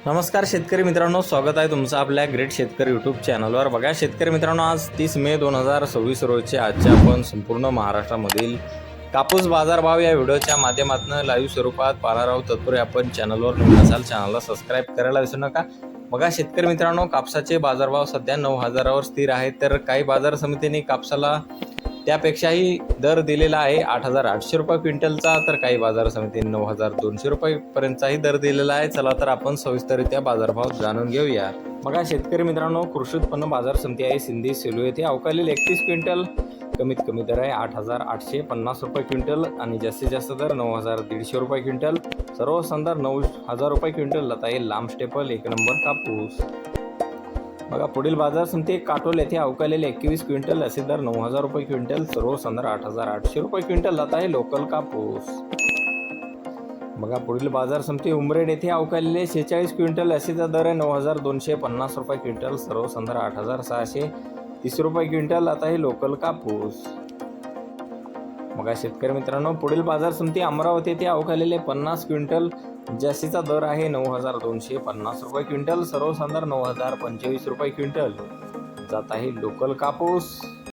नमस्कार शेतकरी मित्रांनो, स्वागत आहे तुमचं आपल्या ग्रेट शेतकरी यूट्यूब चॅनलवर। बघा शेतकरी मित्रांनो, आज 30 मे 2026 रोजचे आजचे आपण संपूर्ण महाराष्ट्रामधील कापूस बाजारभाव या व्हिडिओच्या माध्यमातून लाईव्ह स्वरूपात पाहणार आहोत। तत्पूर्वी आपण चॅनलवर नवीन असाल चॅनलला सबस्क्राईब करायला विसरू नका। बघा शेतकरी मित्रांनो, कापसाचे बाजारभाव सध्या 9,000वर स्थिर आहेत, तर काही बाजार समितींनी कापसाला त्यापेक्षाही दर दिलेला आहे 8,800 रुपये क्विंटलचा, तर काही बाजार समितीने 9,200 रुपयेपर्यंतचाही दर दिलेला आहे। चला तर आपण सविस्तररित्या बाजारभाव जाणून घेऊया। बघा शेतकरी मित्रांनो, कृषी उत्पन्न बाजार समिती आहे सिंधी सेलू येथे अवकालील 31 क्विंटल कमीत कमी दर आहे 8,850 रुपये क्विंटल आणि जास्तीत जास्त दर 9,150 रुपये क्विंटल। सर्व संदर 9,000 रुपये क्विंटल आहे लांब स्टेपल एक नंबर कापूस। बघा पुढील बाजार समिती काटोल येथे अवकालेले 21 क्विंटल असे दर 9,000 रुपये क्विंटल। सर्व संदर 8,800 रुपये क्विंटल जात आहे लोकल कापूस। बघा पुढील बाजार समिती उमरेड येथे अवकालेले 46 क्विंटल असे दर आहे 9,250 रुपये क्विंटल। सर्व संदर 8,630 रुपये क्विंटल जात आहे लोकल कापूस। बघा शेतकरी मित्रांनो, पुढील बाजार समिती अमरावती येथे अवकालेले 50 क्विंटल जास्तीचा दर आहे 9,250 रुपये क्विंटल। सर्व संदर 9,025 रुपये क्विंटल जात आहे लोकल कापूस।